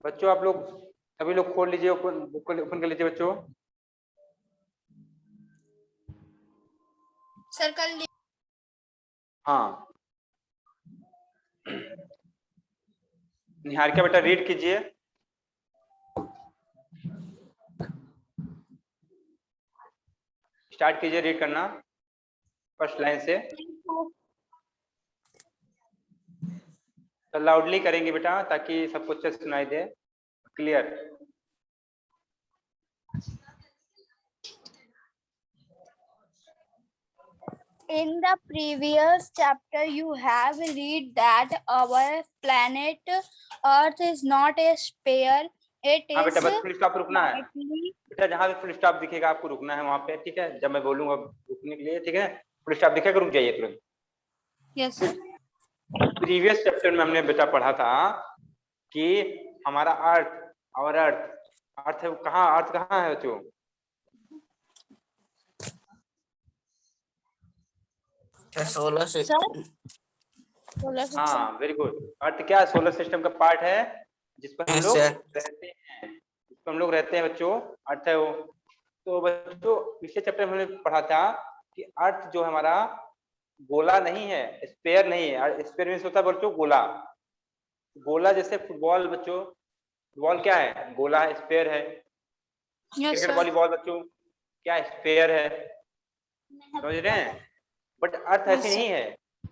बच्चों आप लोग सभी लोग खोल लीजिए, बुक ओपन कर लीजिए बच्चों। सर कल हाँ निहारिका बेटा रीड कीजिए। स्टार्ट कीजिए रीड करना फर्स्ट लाइन से। तो लाउडली करेंगे बेटा ताकि सबको अच्छे से सुनाई दे, clear. In the previous chapter, you have read that our planet Earth is not a sphere. It हाँ is बेटा बस फुल स्टॉप रुकना है slightly बेटा, जहाँ भी फुल स्टॉप दिखेगा आपको रुकना है वहाँ पे, ठीक है। जब मैं बोलूंगा रुकने के लिए, ठीक है, फुल स्टॉप दिखेगा रुक जाइए तुरंत। yes. प्रीवियस चैप्टर में हमने बेटा पढ़ा था कि हमारा अर्थ और अर्थ कहाँ, अर्थ कहाँ है बच्चों? Solar system. हाँ वेरी गुड। अर्थ क्या सोलर सिस्टम का पार्ट है जिस पर हम लोग रहते हैं, जिस पर हम लोग रहते हैं बच्चों, अर्थ है वो। तो बच्चों पिछले चैप्टर में हमने पढ़ा था कि अर्थ जो हमारा गोला नहीं है, स्फीयर नहीं है। स्फीयर मींस होता है बच्चों गोला। गोला जैसे फुटबॉल बच्चों, फुटबॉल क्या है? गोला है, स्फीयर है। क्रिकेट वॉलीबॉल बच्चों क्या स्फीयर है, समझ रहे हैं? बट अर्थ ऐसी नहीं है,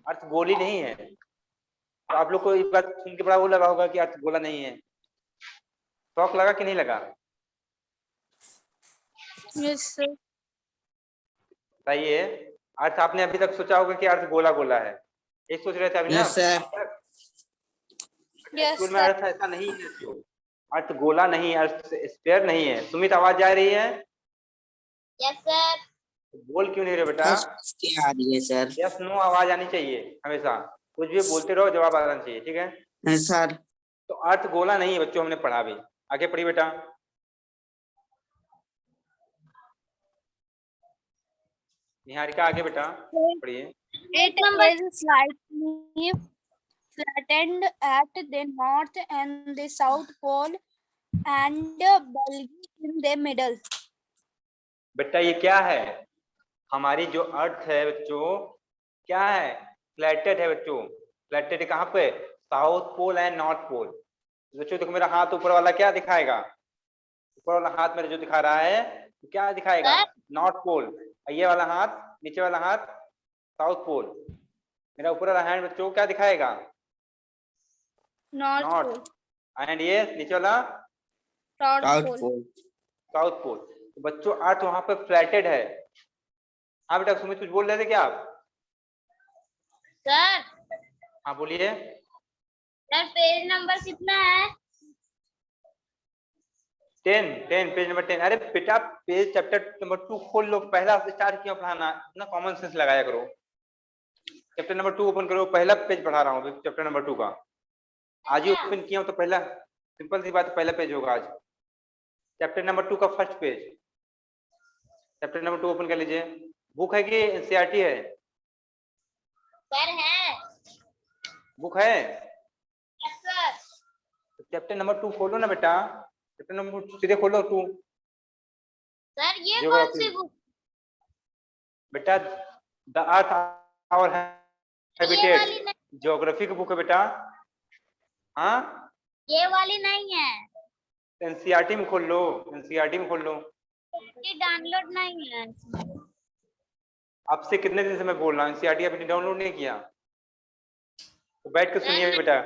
अर्थ गोली नहीं है। तो आप लोग को इस बात सुन के बड़ा वो लगा होगा कि अर्थ गोला नहीं है, शौक लगा कि नहीं लगा? Yes, sir. बताइए। अर्थ आपने अभी तक सोचा होगा कि अर्थ गोला गोला है, ये सोच रहे थे अभी ना? Yes, में अर्थ ऐसा नहीं है जो, अर्थ गोला नहीं है, अर्थ स्फीयर नहीं है। सुमित आवाज जा रही है? Yes, sir. बोल क्यों नहीं रहे बेटा? क्या आ रही है सर? यस नो आवाज आनी चाहिए हमेशा, कुछ भी बोलते रहो जवाब आना चाहिए, ठीक है सर। तो अर्थ गोला नहीं है बच्चों, हमने पढ़ा भी। आगे पढ़िए बेटा। निहारिका आगे बेटा पढ़िए। It is slightly flattened at the north and the south pole and bulgy in the middle. बेटा ये क्या है? हमारी जो अर्थ है बच्चों क्या है? फ्लैटेड है बच्चों। फ्लैटेड कहाँ पे? South pole and north pole. बच्चों देखो मेरा हाथ ऊपर वाला क्या दिखाएगा? ऊपर वाला हाथ मेरा जो दिखा रहा है तो क्या दिखाएगा? North pole. ये वाला हाथ, नीचे वाला हाथ साउथ पोल। मेरा ऊपर वाला हैंड बच्चों क्या दिखाएगा? नॉर्थ। एंड ये नीचे वाला साउथ पोल। South pole. तो बच्चों अर्थ वहां पे फ्लैटेड है। हाँ बेटा सुमित कुछ बोल रहे थे क्या आप? सर। हाँ बोलिए। सर पेज नंबर कितना है? 10 पेज नंबर 10। अरे बेटा पेज चैप्टर नंबर 2 खोल लो, पहला स्टार्ट क्यों पढ़ाना, इतना कॉमन सेंस लगाया करो। चैप्टर नंबर 2 ओपन करो, पहला पेज पढ़ा रहा हूँ चैप्टर नंबर 2 का। आज ही ओपन किया हूँ तो पहला, सिंपल सी बात, पहला पेज होगा आज चैप्टर नंबर 2 का first page. Chapter number 2 open कर लीजिए। बुक है कि एनसीईआरटी है? सर है। बुक है? Yes sir. चैप्टर नंबर 2 खोलो ना बेटा, चैप्टर नंबर 2 सीधे खोलो 2। सर ये कौन सी बुक? बेटा the earth our habitat, geography की बुक है बेटा। हाँ ये वाली नहीं है। एनसीईआरटी में खोल लो, एनसीईआरटी में खोल लो। ये डाउनलोड नहीं है। आपसे कितने दिन से मैं बोल रहा हूँ, एनसीईआरटी आपने डाउनलोड नहीं किया? तो बैठ के सुनिए बेटा,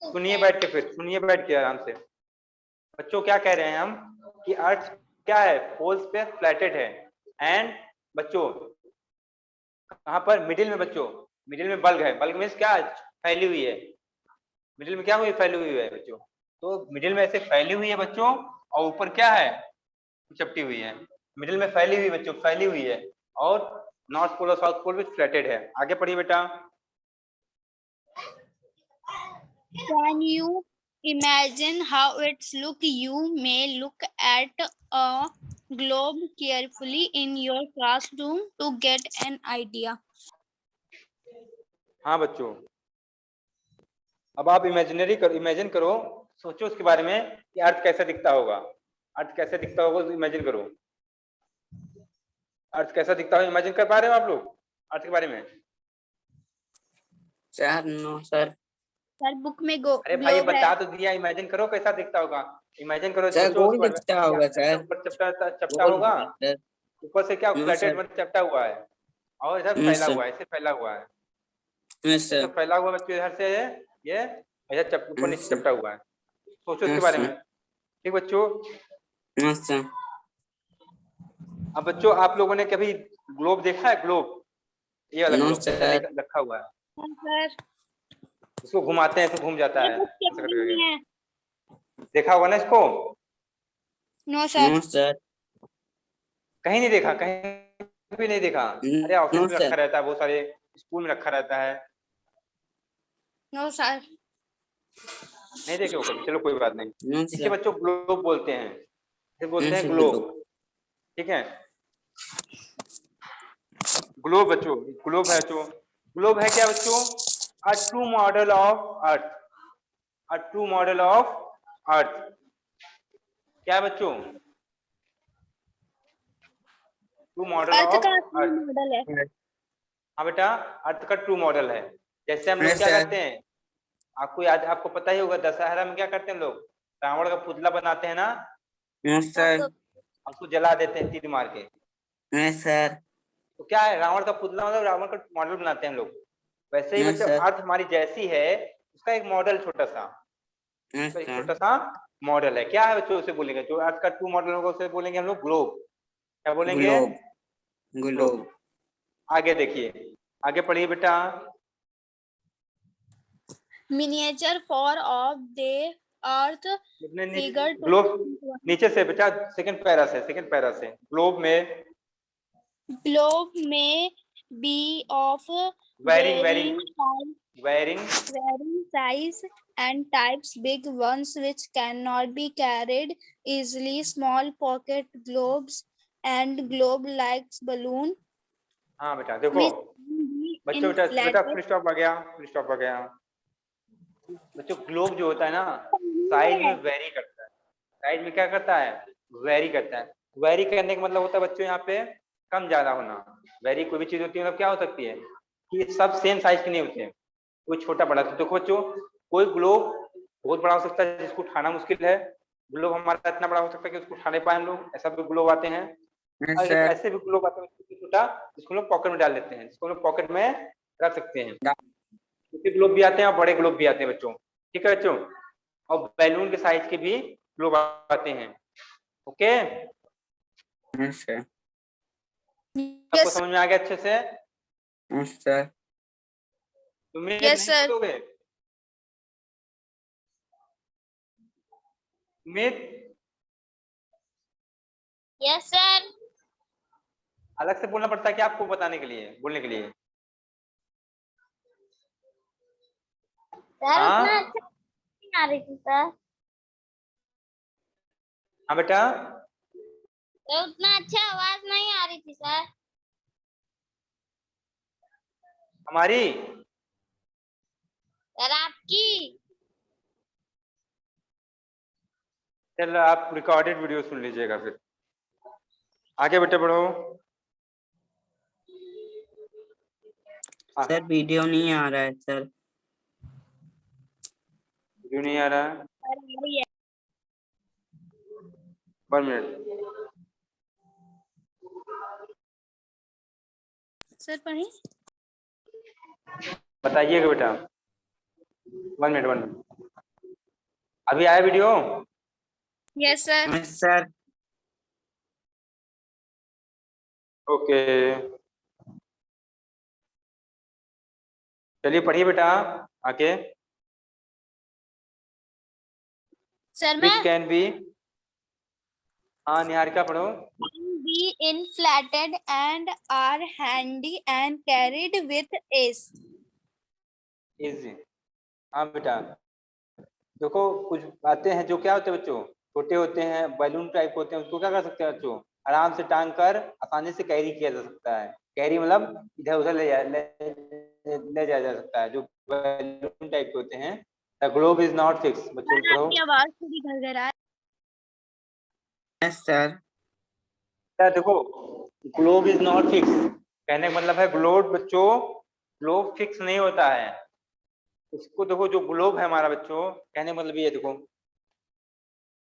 सुनिए बैठ के, फिर सुनिए बैठ के आराम से। बच्चों क्या कह रहे हैं हम कि अर्थ क्या है? पोल्स पे फ्लैटेड है। एंड बच्चों कहाँ पर? मिडिल में बच्चों, मिडिल में बल्ब है। बल्ब मीन्स क्या? फैली हुई है। मिडिल में क्या हुई? फैली हुई है बच्चों। तो मिडिल में ऐसे फैली हुई है बच्चों, और ऊपर क्या है? चिपटी हुई है। मिडिल में फैली हुई बच्चों, फैली हुई है, और नॉर्थ पोल और साउथ पोल भी फ्लैटेड है। आगे पढ़िए बेटा। Can you imagine how it's look? You may look at a globe carefully in your classroom to get an idea. हाँ बच्चों अब आप इमेजिन करो सोचो उसके बारे में कि अर्थ कैसा दिखता होगा, अर्थ कैसे दिखता होगा, इमेजिन करो अर्थ कैसा दिखता होगा। इमेजिन कर पा रहे हो आप लोग अर्थ के बारे में? Sir no sir. Sir book में गो अरे भाई ग्लोब है। बता तो दिया, इमेजिन करो कैसा दिखता होगा, इमेजिन करो, सर सोचो गोल उसके बारे में। दिखता होगा सर। ऊपर चपटा चपटा गोल होगा, सर। ऊपर से क्या नो फ्लैटेड सर। मतलब चपटा हुआ है, और इधर नो फैला सर। हुआ है, ऐसे फैला हुआ है, नो ऐसे सर। फैला हुआ बच्चों, इधर से ये ऐसा ऊपर नो नीचे सर। चपटा हुआ है। सोचो नो इसके बारे सर। में। ठीक बच्चों, नो सर। अब बच्चों आप लोगों ने कभी ग्लोब देखा है? ग्लोब, ये वाला नो ग्लोब ऐसा सर। रखा हुआ है, सर इसको घुमाते हैं तो घूम जाता ये है बुक ऐसा चैप्टर करके। में है। देखा होगा ना इसको? No sir. No sir. कहीं नहीं देखा, कहीं भी नहीं देखा? अरे ऑफिस नो में सर। रखा रहता है, बहुत सारे स्कूल में रखा रहता है, नो सर। नहीं देखे हो कभी? चलो कोई बात नहीं, नो इसे सर। बच्चों ग्लोब बोलते हैं, इसे बोलते हैं नो ग्लोब। ठीक है, ग्लोब बच्चों, ग्लोब है बच्चों, ग्लोब है क्या बच्चों? A true model of earth, a true model of earth. क्या है बच्चों? ट्रू मॉडल अर्थ ऑफ का असली अर्थ। मॉडल है। हाँ बेटा, अर्थ का ट्रू मॉडल है। जैसे हम लोग क्या सर। करते हैं, आपको याद, आपको पता ही होगा, दशहरा में क्या करते हैं हम लोग? रावण का पुतला बनाते हैं ना, नो सर। उसको जला देते हैं तीर मार के। No sir. तो क्या है, रावण का पुतला मतलब रावण का मॉडल बनाते हैं हम लोग। वैसे ही नो बच्चों सर। अर्थ हमारी जैसी है, उसका एक मॉडल छोटा सा, नो उसका एक सर। छोटा सा मॉडल है। क्या है बच्चों? उसे बोलेंगे, जो अर्थ का ट्रू मॉडल होगा उसे बोलेंगे हम लोग ग्लोब। क्या बोलेंगे? ग्लोब। ग्लोब। ग्लोब। आगे देखिए, आगे पढ़िए बेटा। Miniature for of the earth figure globe 2.1. नीचे से बेटा, सेकंड पैरा से, सेकंड पैरा से, ग्लोब में Globe may be of varying varying varying varying size and types, big ones which cannot be carried easily, small pocket globes and globe-like balloon हाँ बेटा देखो which can be बच्चों, बेटा बेटा inflated. Full stop आ गया, full stop आ गया। बच्चों globe जो होता है ना, साइज में वेरी करता है, साइज में क्या करता है? वेरी करता है। वेरी करने का मतलब होता है बच्चों यहाँ पे कम ज्यादा होना। वेरी कोई भी चीज होती है मतलब क्या हो सकती है कि सब सेम साइज के नहीं होते हैं, कोई छोटा बड़ा। तो देखो बच्चों, कोई ग्लोब बहुत बड़ा हो सकता है जिसको उठाना मुश्किल है, ग्लोब हमारा इतना बड़ा हो सकता है कि उसको उठाने पाए हम लोग, ऐसा भी ग्लोब आते हैं। नो और सर। ऐसे भी ग्लोब आते हैं छोटा, जिसको हम लोग पॉकेट में डाल लेते हैं, जिसको हम लोग पॉकेट में रख सकते हैं। छोटे ग्लोब भी आते हैं और बड़े ग्लोब भी आते हैं बच्चों। ठीक है बच्चों, और बैलून के साइज के भी ग्लोब आते हैं। Okay, no sir. आपको Yes, समझ में आ गया अच्छे से? No sir. तुम नहीं yes, sir. बोलोगे उम्मीद? Yes, sir. अलग से बोलना पड़ता है क्या आपको बताने के लिए, बोलने के लिए? सर हाँ उतना अच्छा नहीं आ रही थी सर। हाँ बेटा, सर उतना अच्छा आवाज नहीं आ रही थी सर। हमारी सर आपकी। चल आप रिकॉर्डेड वीडियो सुन लीजिएगा फिर। आगे बेटे बढ़ो। हाँ, सर वीडियो नहीं आ रहा है सर। वीडियो नहीं आ रहा है, सर आ रही है। 1 मिनट। सर पढ़ी। बताइएगा बेटा, 1 मिनट 1 मिनट। अभी आया video? Yes sir. Yes sir. Okay, चलिए पढ़िए बेटा आके। सर विच मैं कैन बी, हाँ निहारिका पढ़ो। be inflated and are handy and carried with ease. Easy, हाँ बेटा देखो, कुछ बातें हैं जो क्या होते हैं बच्चों, छोटे होते हैं, बैलून टाइप होते हैं, उसको क्या कर सकते हैं बच्चों? आराम से टांग कर आसानी से कैरी किया जा सकता है। कैरी मतलब इधर उधर ले जाया जा सकता है। जो बैलून टाइप के होते हैं the globe is not fix. बच्चों सर पढ़ो। आपकी आवाज थोड़ी घर आ यस सर। क्या देखो, ग्लोब इज नॉट फिक्स कहने का मतलब है ग्लोब बच्चों, ग्लोब फिक्स नहीं होता है। इसको देखो, जो ग्लोब है हमारा बच्चों, कहने का मतलब ये देखो,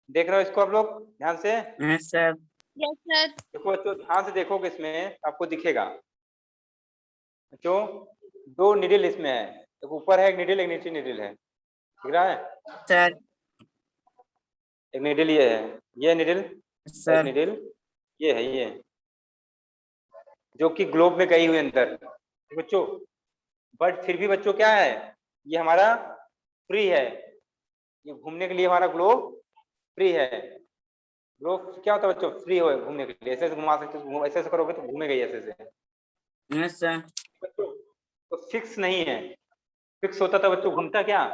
देख रहे हो इसको आप लोग ध्यान से। Yes sir. Yes sir. देखो बच्चों, ध्यान से देखोगे इसमें आपको दिखेगा बच्चों, दो निडल इसमें है। देखो ऊपर है एक निडल, एक नीचे निडल है, दिख रहा है। सर। एक निडल ये है, ये निडल, एक सर। निडल ये है, ये जो कि ग्लोब में गई हुई अंदर बच्चों। बट फिर भी बच्चों क्या है, ये हमारा फ्री है, ये घूमने के लिए हमारा ग्लोब फ्री है। ग्लोब क्या होता है बच्चों, फ्री हो घूमने के लिए, ऐसे ऐसे घुमा सकते हो, ऐसे ऐसे करोगे तो घूमेगा ही ऐसे ऐसे यस सर। बच्चों। तो फिक्स नहीं है, फिक्स होता तो बच्चों घूमता क्या।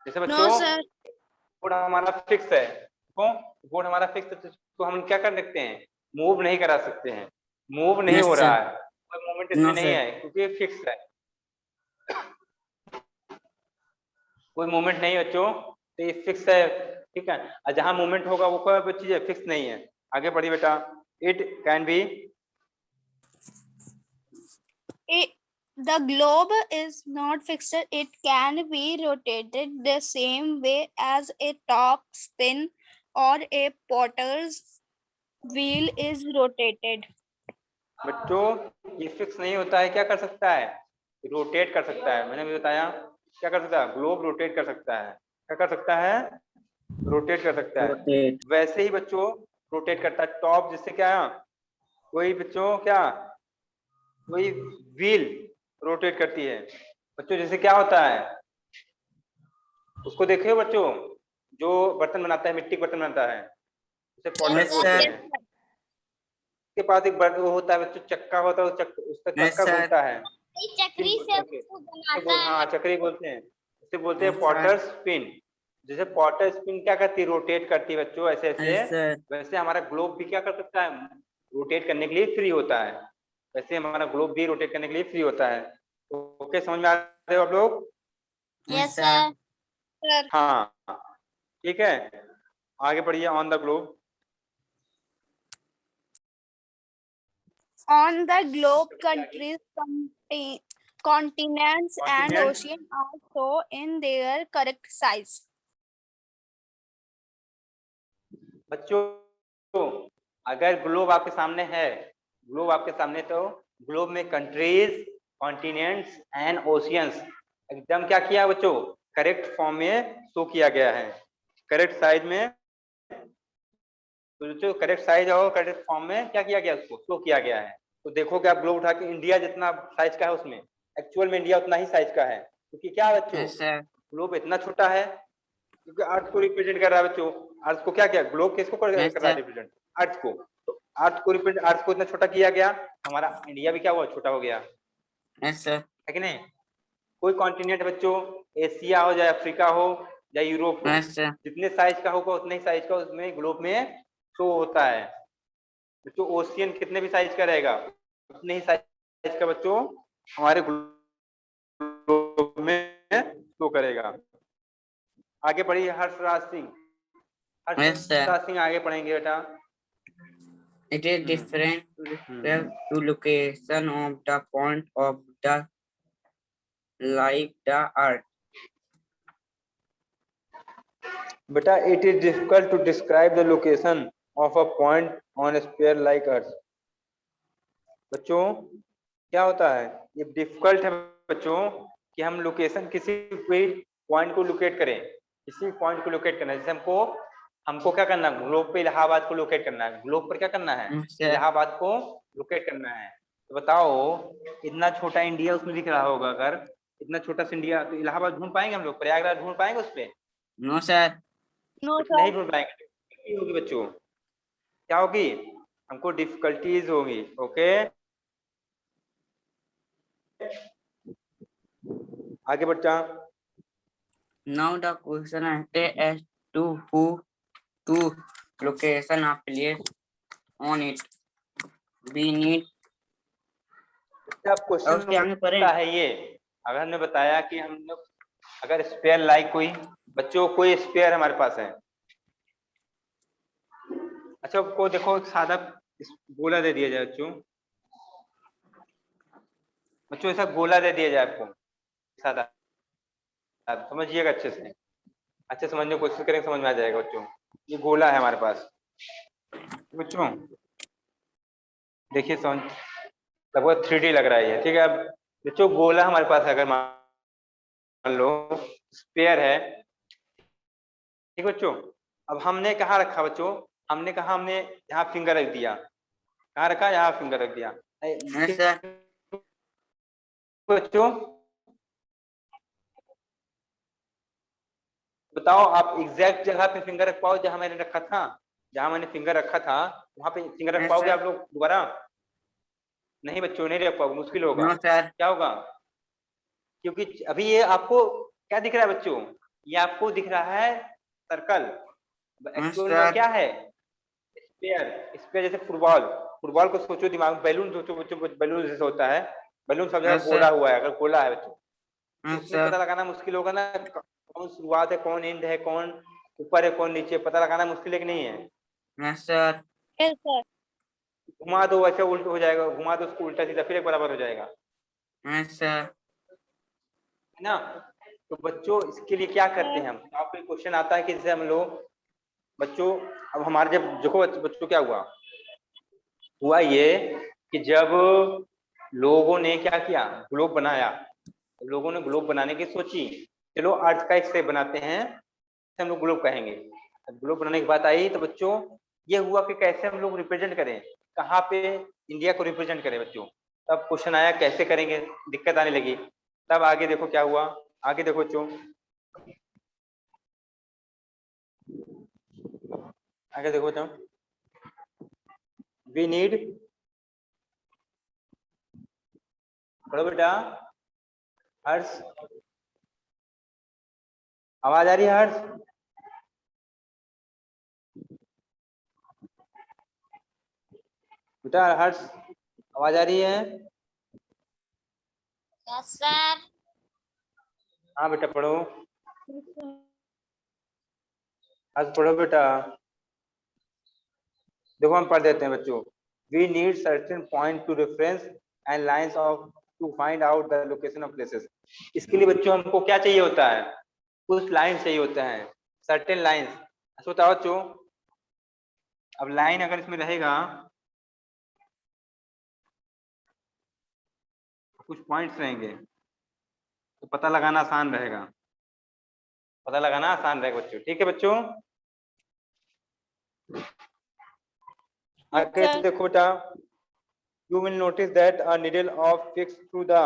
जैसे नो बच्चों सर। बोर्ड हमारा फिक्स है, क्यों, बोर्ड हमारा फिक्स है तो हम क्या कर सकते हैं, मूव नहीं करा सकते हैं, मूव नहीं यस हो रहा सर। है, कोई मूवमेंट नो इसमें नहीं सर। है क्योंकि फिक्स है, कोई मूवमेंट नहीं है बच्चों, तो ये फिक्स है। ठीक है, और जहां मूवमेंट होगा वो कोई चीज है फिक्स नहीं है। आगे बढ़िए बेटा। It can be, The globe is not fixed. It can be rotated the same way as a top spin or a potter's wheel is rotated. बच्चों ये फिक्स नहीं होता है, क्या कर सकता है, रोटेट कर सकता है। मैंने भी बताया क्या कर सकता है, ग्लोब रोटेट कर सकता है, क्या कर सकता है, रोटेट कर सकता है। रोटेट। वैसे ही बच्चों रोटेट करता है टॉप, जिससे क्या, कोई बच्चों क्या, कोई व्हील रोटेट करती है बच्चों। जैसे क्या होता है, उसको देखिए बच्चों, जो बर्तन बनाता है, मिट्टी का बर्तन बनाता है, उसे पॉटर्स यस बोलते सर। Yes, हैं। sir. उसके पास एक वो होता है बच्चों, चक्का होता है, उसका यस चक्का सर। घूमता है, चक्री से उसको बनाता है। हाँ चक्री बोलते हैं, उसे बोलते हैं यस सर। Potter spin. जैसे पॉटर स्पिन क्या करती है, रोटेट करती है बच्चों ऐसे ऐसे, यस सर। वैसे हमारा ग्लोब भी क्या कर सकता है, रोटेट करने के लिए फ्री होता है। वैसे हमारा ग्लोब भी रोटेट करने के लिए फ्री होता है। ओके, समझ में आ रहे हो आप लोग। Yes Yes, sir. sir. हाँ ठीक है, आगे बढ़िए। On the globe, On the globe, countries, continents, and continent oceans are so in their correct size. बच्चों, अगर ग्लोब आपके सामने है, ग्लोब आपके सामने, तो ग्लोब में कंट्रीज, कॉन्टिनेंट्स एंड ओशियंस एकदम क्या किया बच्चों, करेक्ट फॉर्म में शो किया गया है, करेक्ट साइज में। तो जो करेक्ट साइज और करेक्ट फॉर्म में क्या किया गया, उसको शो किया गया है। तो देखोगे आप ग्लोब उठा के, इंडिया जितना साइज का है उसमें, एक्चुअल में इंडिया उतना ही साइज का है, क्योंकि क्या है बच्चों, यस सर। ग्लोब इतना छोटा है, क्योंकि अर्थ को रिप्रेजेंट कर रहा है बच्चों। अर्थ को क्या किया, ग्लोब किसको कर यस रहा है सर। रिप्रेजेंट, अर्थ को। तो अर्थ को रिप्रेजेंट, अर्थ को इतना छोटा किया गया, हमारा इंडिया भी क्या हुआ, छोटा हो गया, यस सर। है कि नहीं। कोई कॉन्टिनेंट बच्चों, एशिया हो या अफ्रीका हो या यूरोप हो, यस सर। जितने साइज का होगा उतने ही साइज का उसमें ग्लोब में शो होता है बच्चों। ओशियन कितने भी साइज का रहेगा, उतने ही साइज का बच्चों हमारे ग्लोब में शो करेगा। आगे बढ़िए हर्षराज सिंह, यस सर। हर्षराज सिंह आगे पढ़ेंगे बेटा। It is different to hmm, refer to location of the point of the like the earth. बेटा it is difficult to describe the location of a point on sphere like earth. बच्चों क्या होता है, ये difficult है बच्चों कि हम लोकेशन किसी कोई पॉइंट को लोकेट करें, किसी पॉइंट को लोकेट करना है। जैसे हमको हमको क्या करना है, ग्लोब पे इलाहाबाद को लोकेट करना है, ग्लोब पर क्या करना है, Yes, sir. इलाहाबाद को लोकेट करना है। तो बताओ, इतना छोटा इंडिया उसमें दिख रहा होगा, अगर इतना छोटा सा इंडिया, तो इलाहाबाद ढूंढ पाएंगे हम लोग, प्रयागराज ढूंढ पाएंगे उस पर, No, sir. No, नहीं sir. ढूंढ पाएंगे। क्या होगी बच्चों, क्या होगी, हमको डिफिकल्टीज होगी। ओके, आगे बच्चा। Now the question is as to who to location of place on it. We need अब क्वेश्चन उसके आगे पढ़ें। होता है ये, अगर हमने बताया कि हम लोग अगर स्पेयर लाइक कोई बच्चों कोई स्पेयर हमारे पास है, अच्छा को देखो सादा गोला दे दिया जाए बच्चों, बच्चों ऐसा गोला दे दिया जाए आपको सादा, आप समझिएगा अच्छे समझने की कोशिश करेंगे, समझ में आ जाएगा बच्चों। ये गोला है हमारे पास बच्चों, देखिए समझ लगभग 3D लग रहा है ये, ठीक है। अब बच्चों गोला हमारे पास है, अगर मान लो स्पेयर है, ठीक बच्चों। अब हमने कहाँ रखा बच्चों, हमने कहा हमने यहाँ फिंगर रख दिया, कहाँ रखा, यहाँ फिंगर रख दिया यस सर। बच्चों। बताओ आप एग्जैक्ट जगह पे फिंगर रख पाओ जहां मैंने रखा था, जहां मैंने फिंगर रखा था वहां पे फिंगर रख यस पाओगे सर। आप लोग दोबारा? नहीं बच्चों नहीं रख पाओगे, मुश्किल होगा। No sir. क्या होगा, क्योंकि अभी ये आपको क्या दिख रहा है बच्चों, ये आपको दिख रहा है सर्कल, यस एक्चुअल में सर। क्या है स्पेयर। स्पेयर जैसे फुटबॉल, फुटबॉल को सोचो दिमाग में, बैलून सोचो बच्चों, बैलून जैसे होता है, बैलून सब जगह यस गोला सर। हुआ है, अगर गोला है बच्चों तो यस उसमें सर। पता लगाना मुश्किल होगा ना, कौन शुरुआत है, कौन एंड है, कौन ऊपर है, कौन नीचे, पता लगाना मुश्किल है कि नहीं है? Yes sir. Yes, sir. घुमा दो वैसे उल्ट हो जाएगा, घुमा दो उसको उल्टा सीधा, फिर एक बराबर हो जाएगा, यस सर। है ना। तो बच्चों इसके लिए क्या करते हैं हम, तो आपको क्वेश्चन आता है कि जैसे हम लोग बच्चों, अब हमारे जब देखो बच्चों क्या हुआ, हुआ ये कि जब लोगों ने क्या किया, ग्लोब बनाया, लोगों ने ग्लोब बनाने की सोची, चलो अर्थ का एक शेप बनाते हैं, हम लोग ग्लोब कहेंगे। ग्लोब बनाने की बात आई तो बच्चों ये हुआ कि कैसे हम लोग रिप्रेजेंट करें, कहाँ पे इंडिया को रिप्रेजेंट करें बच्चों। तब क्वेश्चन आया कैसे करेंगे, दिक्कत आने लगी। तब आगे देखो क्या हुआ, आगे देखो बच्चों, आगे देखो बच्चों, वी नीड, पढ़ो बेटा, हर्ष, आवाज आ रही है हर्ष? बेटा हर्ष आवाज आ रही है? Yes, sir. हाँ बेटा पढ़ो, Yes, sir. हर्ष पढ़ो बेटा। देखो हम पढ़ देते हैं बच्चों, we need certain point to reference and lines of to find out the location of places. इसके लिए बच्चों हमको क्या चाहिए होता है, कुछ लाइन चाहिए होता है, सर्टेन लाइंस। अच्छा बताओ बच्चों, अब लाइन अगर इसमें रहेगा, कुछ पॉइंट्स रहेंगे तो पता लगाना आसान रहेगा, पता लगाना आसान रहेगा बच्चों, ठीक है बच्चों। Yes, आगे sir. देखो बेटा, you will notice that a needle of fixed through the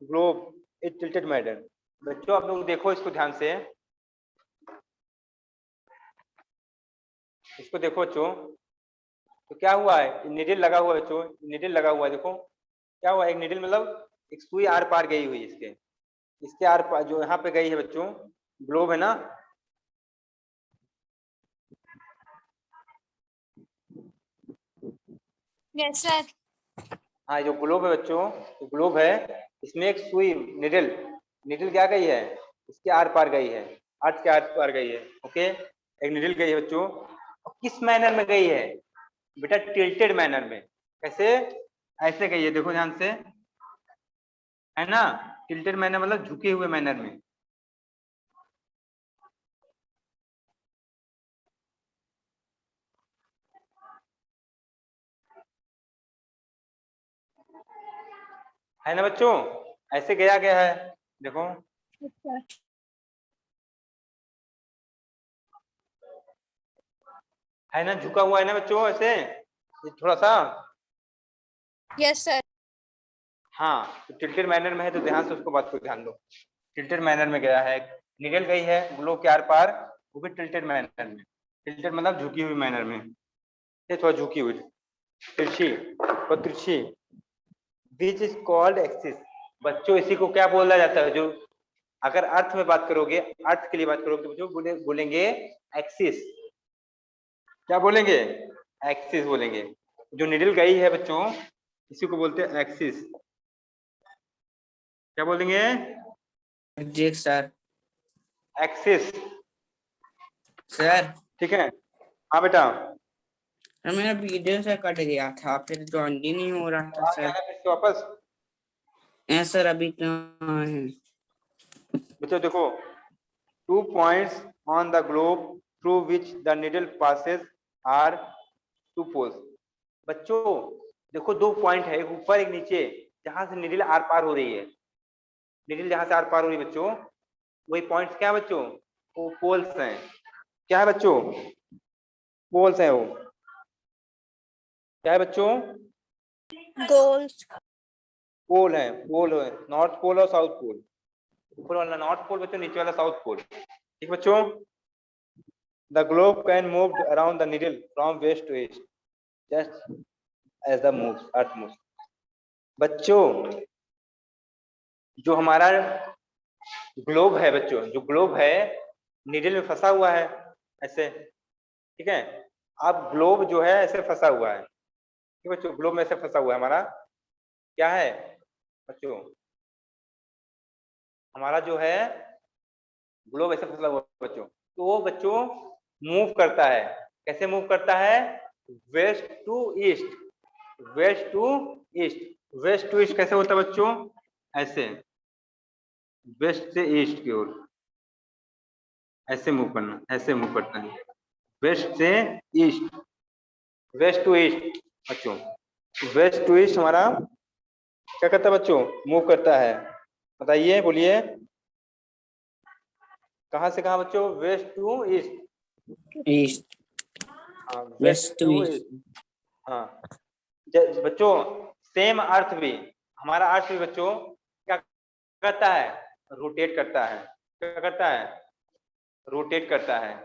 globe is tilted manner। बच्चों आप लोग देखो इसको ध्यान से, इसको देखो बच्चों, तो क्या हुआ है, निडल लगा हुआ है बच्चों, निडल लगा हुआ है, देखो क्या हुआ, एक निडल मतलब एक सुई आर पार गई हुई है इसके, इसके आर पार जो यहाँ पे गई है बच्चों, ग्लोब है ना, Yes, sir. हाँ जो ग्लोब है बच्चों, तो ग्लोब है, इसमें एक सुई निडल, निडल क्या गई है, इसके आर पार गई है, अर्थ के आर पार गई है, ओके। एक निडल गई है बच्चों, किस मैनर में गई है बेटा, टिल्टेड मैनर में। कैसे, ऐसे गई है, देखो ध्यान से, है ना, टिल्टेड मैनर मतलब झुके हुए मैनर में। है ना बच्चों, ऐसे गया गया है, देखो Yes, sir. है ना, झुका हुआ है ना बच्चों ऐसे, ये थोड़ा सा, Yes, sir. हाँ तो टिल्टेड मैनर में है, तो ध्यान से उसको बात को ध्यान दो, टिल्टेड मैनर में गया है, निकल गई है ग्लोब के आर पार, वो भी टिल्टेड मैनर में, टिल्टेड मतलब झुकी हुई मैनर में, ये थोड़ा झुकी हुई, तिरछी, तो तिरछी, विच इज कॉल्ड एक्सिस। बच्चों इसी को क्या बोला जाता है, जो अगर अर्थ में बात करोगे, अर्थ के लिए बात करोगे तो बच्चों बोलेंगे एक्सिस, क्या बोलेंगे, एक्सिस बोलेंगे। जो निडल गई है बच्चों इसी को बोलते हैं एक्सिस, क्या बोलेंगे, जी सर। एक्सिस, सर ठीक है। हाँ बेटा, मेरा वीडियो से कट गया था, फिर ज्वाइन ही नहीं हो रहा था आ सर। गया ना फिर से वापस। सर अभी तो है। बच्चों देखो, 2 points on the globe through which the needle passes are 2 poles। बच्चों देखो 2 पॉइंट है, एक ऊपर एक नीचे, जहां से निडल आर पार हो रही है। निडल जहां से आर पार हो रही है बच्चों, वही पॉइंट्स क्या है बच्चों, वो पोल्स हैं। क्या है बच्चों, पोल्स हैं वो। क्या है बच्चों, Goals. पोल है, पोल है, नॉर्थ पोल और साउथ पोल। ऊपर वाला नॉर्थ पोल बच्चों, नीचे वाला साउथ पोल, ठीक बच्चों। The globe can move around the needle from west to east just as the moves earth moves. बच्चों जो हमारा ग्लोब है बच्चों, जो ग्लोब है निडल में फंसा हुआ है ऐसे, ठीक है। अब ग्लोब जो है ऐसे फंसा हुआ है, ठीक है बच्चों, ग्लोब में ऐसे फंसा हुआ है हमारा। क्या है बच्चों, हमारा जो है ग्लोब ऐसे फंसा हुआ है बच्चों। तो वो बच्चों मूव करता है, कैसे मूव करता है, west to east, west to east. West to east कैसे होता है बच्चों, ऐसे, वेस्ट से ईस्ट की ओर ऐसे मूव करना, ऐसे मूव करता है, वेस्ट से ईस्ट, वेस्ट टू ईस्ट बच्चों। वेस्ट टू ईस्ट हमारा क्या करता है बच्चों, मूव करता है। बताइए, बोलिए, कहां से कहां बच्चों, वेस्ट टू ईस्ट। ईस्ट, हाँ, west to to east. East. हाँ बच्चों, सेम अर्थ भी, हमारा अर्थ भी बच्चों क्या करता है, रोटेट करता है। क्या करता है, रोटेट करता है।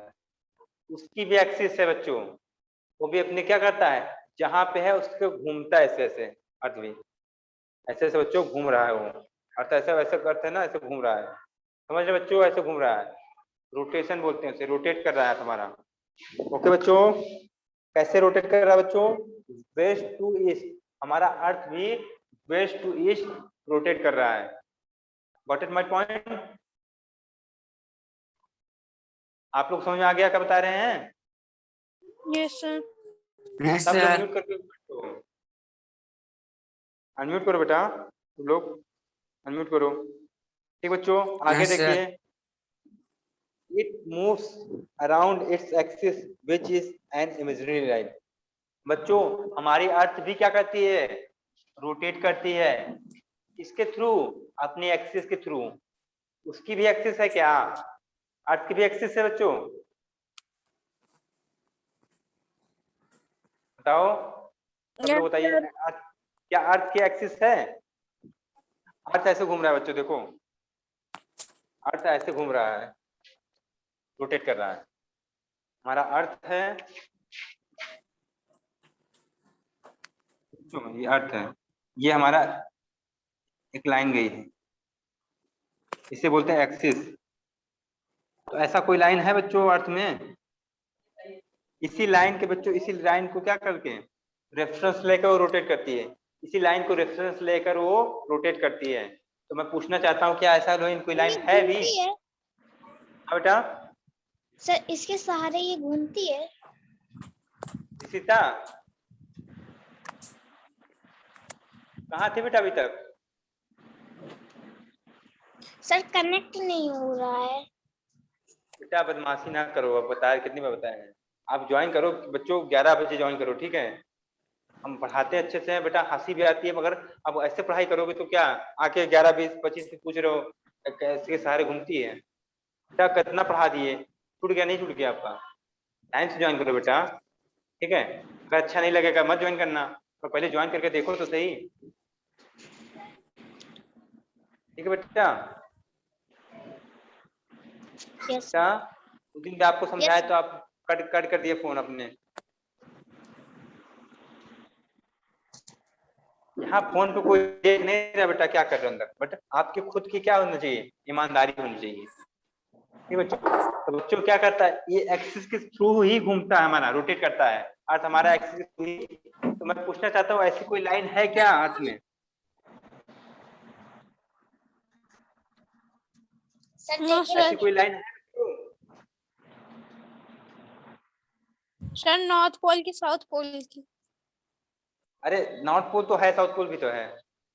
उसकी भी एक्सिस है बच्चों, वो भी अपने क्या करता है, जहां पे है उसको घूमता है ऐसे ऐसे। अर्थ भी ऐसे ऐसे बच्चों घूम रहा है वो, अर्थ ऐसे वैसे करते हैं ना, ऐसे घूम रहा है, समझ रहे बच्चों, ऐसे घूम रहा है, रोटेशन बोलते हैं उसे, रोटेट कर रहा है हमारा। ओके बच्चों, कैसे रोटेट कर रहा है बच्चों, वेस्ट टू ईस्ट, हमारा अर्थ भी वेस्ट टू ईस्ट रोटेट कर रहा है। गॉट इट माय पॉइंट, आप लोग समझ में आ गया क्या बता रहे हैं। Yes, sir. सब लोग सर म्यूट करके अनम्यूट करो बेटा, तुम लोग अनम्यूट करो, ठीक बच्चों। आगे सर देखिए, it moves around its axis which is an imaginary line. बच्चों हमारी अर्थ भी क्या करती है, रोटेट करती है, इसके थ्रू, अपनी एक्सिस के थ्रू। उसकी भी एक्सिस है क्या, अर्थ की भी एक्सिस है बच्चों, बताओ सब लोग बताइए, क्या अर्थ की एक्सिस है। अर्थ ऐसे घूम रहा है बच्चों, देखो अर्थ ऐसे घूम रहा है, रोटेट कर रहा है, हमारा अर्थ है, ये अर्थ है, ये हमारा एक लाइन गई है, इसे बोलते हैं एक्सिस। तो ऐसा कोई लाइन है बच्चों अर्थ में, इसी लाइन के बच्चों, इसी लाइन को क्या करके रेफरेंस लेकर वो रोटेट करती है, इसी लाइन को रेफरेंस लेकर वो रोटेट करती है। तो मैं पूछना चाहता हूँ, क्या ऐसा कोई लाइन है भी, हाँ बेटा। सर इसके सहारे ये घूमती है। सीता कहाँ थे बेटा अभी तक, सर कनेक्ट नहीं हो रहा है। बेटा बदमाशी ना करो, अब बताया कितनी बार बताया है, आप ज्वाइन करो बच्चों, 11 बजे ज्वाइन करो, ठीक है। हम पढ़ाते अच्छे से हैं बेटा, हंसी भी आती है, मगर अब ऐसे पढ़ाई करोगे तो क्या, आके 11 20 25 से पूछ रहे हो कैसे के सहारे घूमती है। बेटा कितना पढ़ा दिए, छूट गया नहीं छूट गया आपका, टाइम से ज्वाइन करो बेटा, ठीक है। अगर अच्छा नहीं लगेगा मत ज्वाइन करना, पर पहले ज्वाइन करके देखो तो सही, ठीक है बेटा। यस बेटा उस दिन भी आपको समझाया तो आप कट कट कर दिए फोन अपने। यहाँ फोन पे कोई देख नहीं रहा बेटा क्या कर रहे हो अंदर, बट आपकी खुद की क्या होनी चाहिए, ईमानदारी होनी चाहिए, ठीक बच्चों। तो बच्चों क्या करता है, ये एक्सिस के थ्रू ही घूमता है, हमारा रोटेट करता है अर्थ, हमारा एक्सिस के थ्रू ही। तो मैं पूछना चाहता हूँ, ऐसी कोई लाइन है क्या अर्थ में, सर ऐसी कोई लाइन है सर नॉर्थ पोल की साउथ पोल की। अरे नॉर्थ पोल तो है, साउथ पोल भी तो है।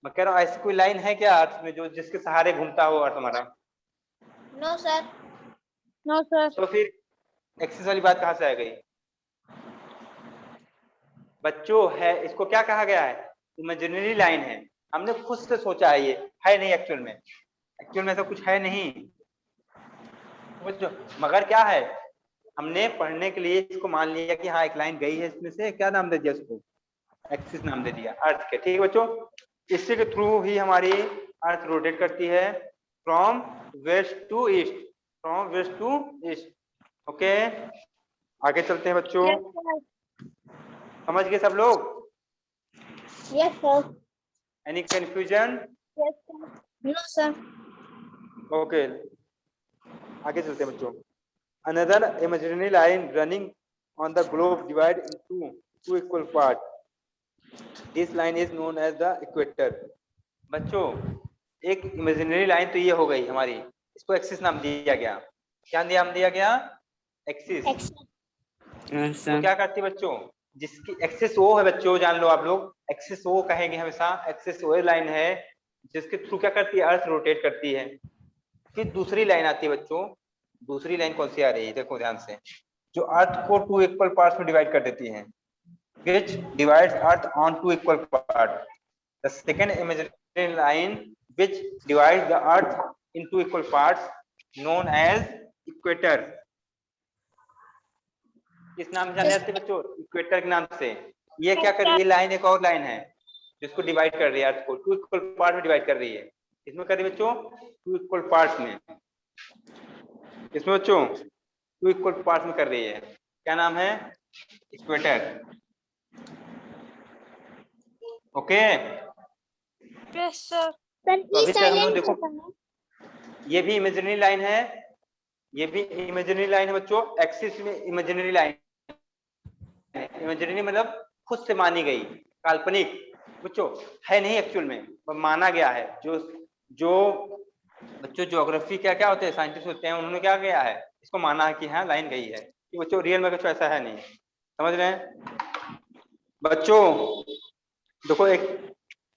मैं कह रहा हूँ ऐसी कोई लाइन है क्या अर्थ में जो जिसके सहारे घूमता हो अर्थ हमारा? No sir. No sir. तो फिर एक्सिस वाली बात कहाँ से आ गई? बच्चों है, इसको क्या कहा गया है? इमेजिनरी लाइन है। हमने खुद से सोचा है, ये है नहीं एक्चुअल में। एक्चुअल में ऐसा कुछ है नहीं बच्चों। मगर क्या है, हमने पढ़ने के लिए इसको मान लिया कि हाँ एक लाइन गई है इसमें से, क्या नाम दे दिया उसको? एक्सिस नाम दे दिया अर्थ के। ठीक है बच्चों, इससे के थ्रू ही हमारी अर्थ रोटेट करती है from west to east, from west to east. Okay, आगे चलते हैं बच्चों। Yes sir. समझ गए सब लोग? Yes sir. Any confusion? Yes sir. No sir. Okay, आगे चलते हैं बच्चों। Another imaginary line running on the globe divide into two equal part, this line is known as the equator. बच्चों एक इमेजिनरी लाइन तो ये हो गई हमारी, इसको एक्सिस नाम दिया गया। क्या नाम दिया गया? एक्सिस। Yes, तो sir. क्या करती है बच्चों, जिसकी एक्सिस ओ है बच्चों, जान लो आप लोग, एक्सिस ओ कहेंगे हमेशा। एक्सिस ओ लाइन है जिसके थ्रू क्या करती है, अर्थ रोटेट करती है। फिर दूसरी लाइन आती है बच्चों, दूसरी लाइन कौन सी आ रही है देखो ध्यान से, जो अर्थ को टू इक्वल पार्ट्स में डिवाइड कर देती है, which divides earth on two equal parts. The second imaginary line which divides the earth into equal parts known as equator. किस नाम से जाने जाते हैं बच्चों? इक्वेटर के नाम से। ये क्या कर रही है लाइन? एक और लाइन है जिसको डिवाइड कर रही है अर्थ को, टू इक्वल पार्ट में डिवाइड कर रही है। इसमें कर रही है बच्चों टू इक्वल पार्ट्स में, इसमें बच्चों टू इक्वल पार्ट्स में कर रही है। क्या नाम है? इक्वेटर। Okay, yes sir. तो अभी तक हम लोग देखो, ये भी इमेजिनरी लाइन है, ये भी इमेजिनरी लाइन है बच्चों। एक्सिस में इमेजिनरी लाइन, इमेजिनरी मतलब खुद से मानी गई, काल्पनिक बच्चों, है नहीं एक्चुअल में, पर माना गया है। जो जो बच्चों ज्योग्राफी क्या क्या होते हैं, साइंटिस्ट होते हैं, उन्होंने क्या किया है, इसको माना है कि हाँ लाइन गई है। कि बच्चों रियल में कुछ ऐसा है नहीं, समझ रहे हैं बच्चों? देखो एक,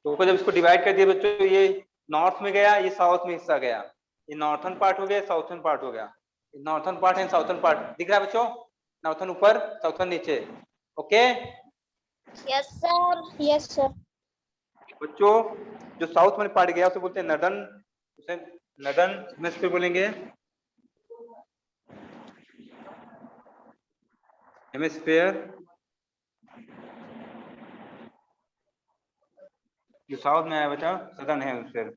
तो जब इसको डिवाइड कर दिया बच्चों, ये नॉर्थ में गया, ये साउथ में हिस्सा गया, ये नॉर्थन पार्ट हो गया, साउथर्न पार्ट हो गया। Northern part and southern part दिख रहा है बच्चों? नॉर्थन ऊपर, साउथर्न नीचे। Okay yes sir. Yes sir. बच्चों, जो साउथ में पार्ट गया उसे बोलते हैं नदन, उसे नदन हेमिस्फीयर बोलेंगे, हेमिस्फीयर। जो साउथ में आया बच्चा, सदर्न हेमिस्फीयर।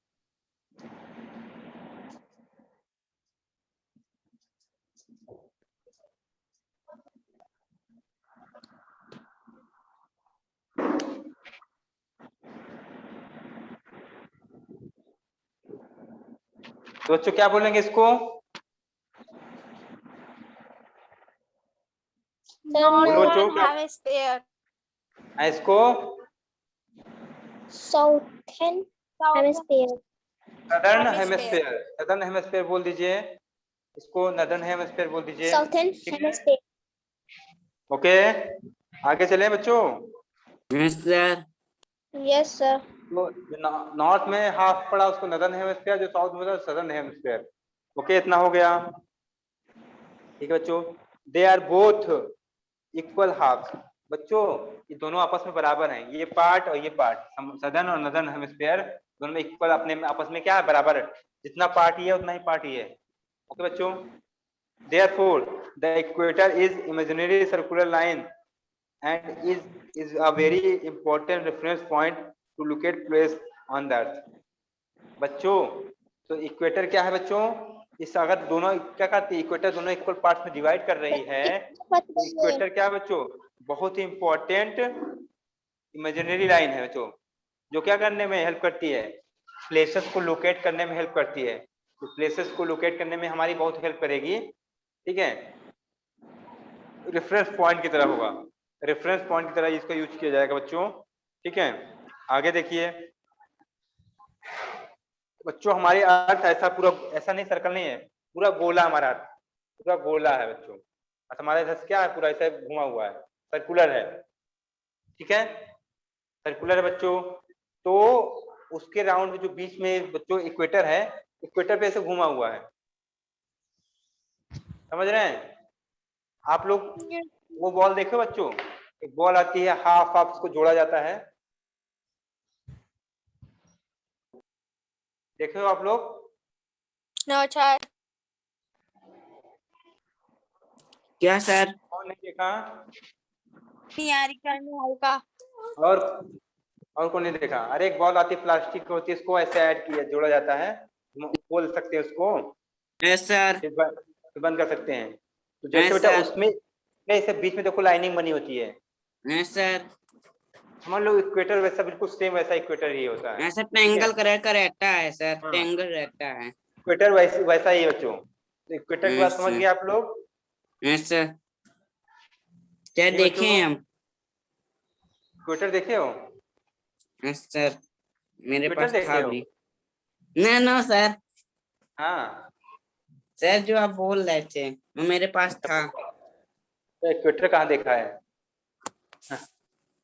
तो बच्चों क्या बोलेंगे इसको? बोलो बच्चों, हेमिस्फीयर। इसको southern hemisphere. Southern hemisphere, southern hemisphere बोल दीजिए, इसको नदर्न हेमिस्फीयर बोल दीजिए। Southern hemisphere. ओके, आगे चले बच्चों। Yes, sir. Yes sir. तो नॉर्थ में हाफ पड़ा उसको नदर्न हेमिस्फीयर, जो साउथ में सदर्न हेमिस्फीयर। ओके, इतना हो गया। ठीक है बच्चों, they are both equal half. बच्चों ये दोनों आपस में बराबर हैं, ये पार्ट और ये पार्ट, सदर्न और नदर्न हेमिस्फीयर दोनों में इक्वल, अपने में आपस में क्या है, बराबर है। जितना पार्ट ही है उतना ही पार्ट ही है। ओके बच्चों, therefore the equator is imaginary circular line and is a very important reference point to locate place on the earth. बच्चों तो इक्वेटर क्या है बच्चों? इस अगर दोनों क्या करती है, इक्वेटर दोनों इक्वल पार्ट्स में डिवाइड कर रही है, तो इक्वेटर क्या है बच्चों? बहुत ही इंपॉर्टेंट इमेजिनरी लाइन है बच्चों, जो क्या करने में हेल्प करती है, प्लेसेस को लोकेट करने में हेल्प करती है। तो प्लेसेस को लोकेट करने में हमारी बहुत हेल्प करेगी। ठीक है, रेफरेंस पॉइंट की तरह होगा, रेफरेंस पॉइंट की तरह इसका यूज किया जाएगा बच्चों। ठीक है, आगे देखिए बच्चों, हमारे अर्थ ऐसा पूरा, ऐसा नहीं सर्कल नहीं है, पूरा गोला हमारा अर्थ, पूरा गोला है बच्चों। हमारे इधर क्या है, पूरा ऐसे घुमा हुआ है, सर्कुलर है, ठीक है, सर्कुलर है बच्चों। तो उसके राउंड में जो बीच में बच्चों इक्वेटर है, इक्वेटर पे ऐसे घुमा हुआ है, समझ रहे हैं आप लोग? वो बॉल देखो बच्चों, एक बॉल आती है, हाफ हाफ उसको जोड़ा जाता है, देखे हो आप लोग? No, sir. क्या सर? कौन नहीं देखा? हल्का और कौन नहीं देखा? अरे एक बॉल आती है, प्लास्टिक की होती है, इसको ऐसे ऐड किया जोड़ा जाता है, बोल सकते हैं उसको, यस सर। फिर बंद कर सकते हैं। तो जैसे यस बेटा सर। उसमें ऐसे बीच में देखो लाइनिंग बनी होती है, यस सर। समझ लो इक्वेटर वैसा, बिल्कुल सेम वैसा इक्वेटर ही होता है, ऐसा ठीक है? ट्रायंगल कलर का रहता है सर, हाँ, ट्रायंगल रहता है। इक्वेटर वैसा ही है बच्चों। तो इक्वेटर की बात समझ गए आप लोग? Yes sir. क्या नहीं देखें बच्चों, हम? इक्वेटर देखे हो? यस सर, मेरे इक्वेटर पास था देखे हो? भी। नहीं नो सर, हाँ, सर जो आप बोल रहे थे वो मेरे पास था। तो इक्वेटर कहाँ देखा है? हाँ,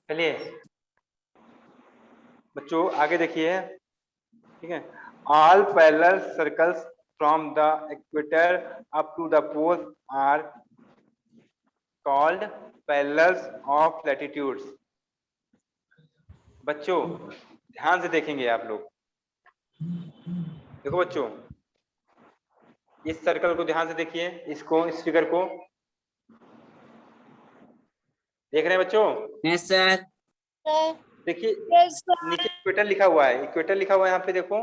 चलिए बच्चों आगे देखिए, ठीक है। All parallel circles from the equator up to the pole are called parallels of latitudes. बच्चों ध्यान से देखेंगे आप लोग, देखो बच्चों, इस सर्कल को ध्यान से देखिए, इसको, इस फिगर को देख रहे हैं बच्चों? Yes sir. Sir. देखिए Yes, sir. नीचे इक्वेटर लिखा हुआ है, इक्वेटर लिखा हुआ है यहाँ पे देखो।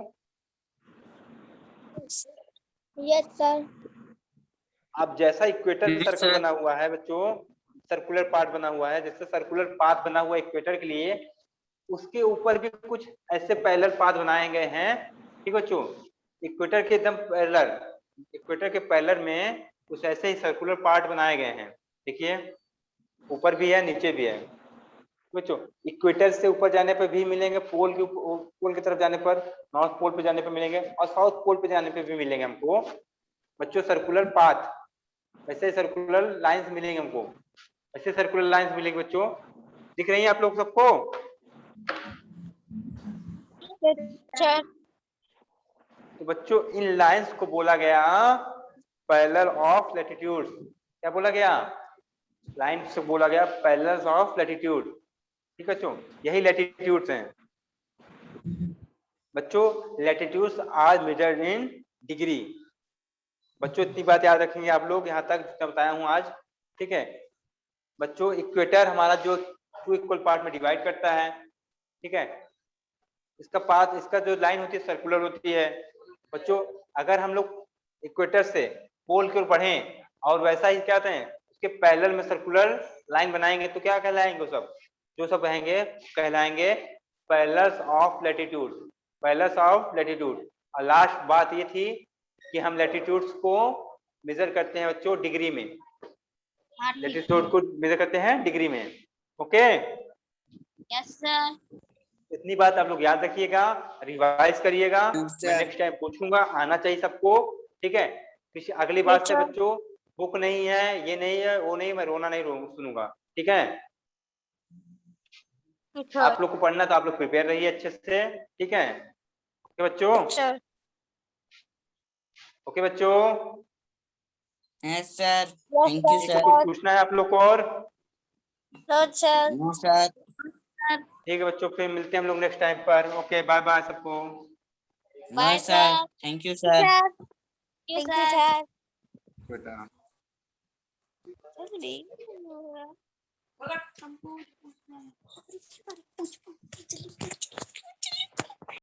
Yes, sir. अब जैसा इक्वेटर यस सर्कल सर। बना हुआ है बच्चों, सर्कुलर पार्ट बना हुआ है, जैसे सर्कुलर पाथ बना हुआ है इक्वेटर के लिए, उसके ऊपर भी कुछ ऐसे पैरेलल पाथ बनाए गए हैं, ठीक बच्चों? इक्वेटर के एकदम पैरेलल, इक्वेटर के पैरेलल में कुछ ऐसे ही सर्कुलर पार्ट बनाए गए हैं, देखिए ऊपर भी है नीचे भी है बच्चों। इक्वेटर से ऊपर जाने पर भी मिलेंगे, पोल के पोल की तरफ जाने पर, नॉर्थ पोल पे जाने पर मिलेंगे, और साउथ पोल पे जाने पे भी मिलेंगे हमको बच्चों सर्कुलर पाथ, ऐसे सर्कुलर लाइंस मिलेंगे हमको, ऐसे सर्कुलर लाइंस मिलेंगे बच्चों। दिख रही है आप लोग सबको? sir. तो बच्चों इन लाइंस को बोला गया पैरेलल ऑफ लैटिट्यूड्स। क्या बोला गया? लाइन से बोला गया पैरेलल्स ऑफ लैटिट्यूड, ठीक है बच्चों? यही लैटिट्यूड्स हैं बच्चों, latitudes are measured in degree. बच्चों इतनी बात याद रखेंगे आप लोग, यहाँ तक जितना बताया हूँ आज, ठीक है बच्चों? इक्वेटर हमारा जो 2 इक्वल पार्ट में डिवाइड करता है, ठीक है, इसका पाथ, इसका जो लाइन होती है सर्कुलर होती है बच्चों। अगर हम लोग इक्वेटर से पोल की ओर बढ़ें और वैसा ही क्या कहते हैं उसके पैरेलल में सर्कुलर लाइन बनाएंगे, तो क्या कहलाएंगे वो सब? जो सब रहेंगे कहलाएंगे parallels of latitude, parallels of latitude. और लास्ट बात ये थी कि हम लैटिट्यूड्स को मेजर करते हैं बच्चों डिग्री में, लैटिट्यूड को मेजर करते हैं डिग्री में, ओके? Yes, sir. इतनी बात आप लोग याद रखिएगा, रिवाइज करिएगा, मैं नेक्स्ट टाइम पूछूंगा, आना चाहिए सबको, ठीक है? किसी अगली बार से बच्चों बुक नहीं है, ये नहीं है, वो नहीं, मैं रोना नहीं सुनूंगा, ठीक है? आप लोग को पढ़ना तो आप लोग प्रिपेयर रहिए अच्छे से, ठीक है? ओके बच्चों? Sir. ओके बच्चों? Yes sir. Yes, thank you ठीक है, सर। कुछ पूछना है आप लोग को और? No, sir. No sir. ठीक है बच्चों, फिर मिलते हैं हम लोग नेक्स्ट टाइम पर। ओके, बाय बाय सबको। No sir. Thank you sir. Thank you, sir. बेटा Sorry.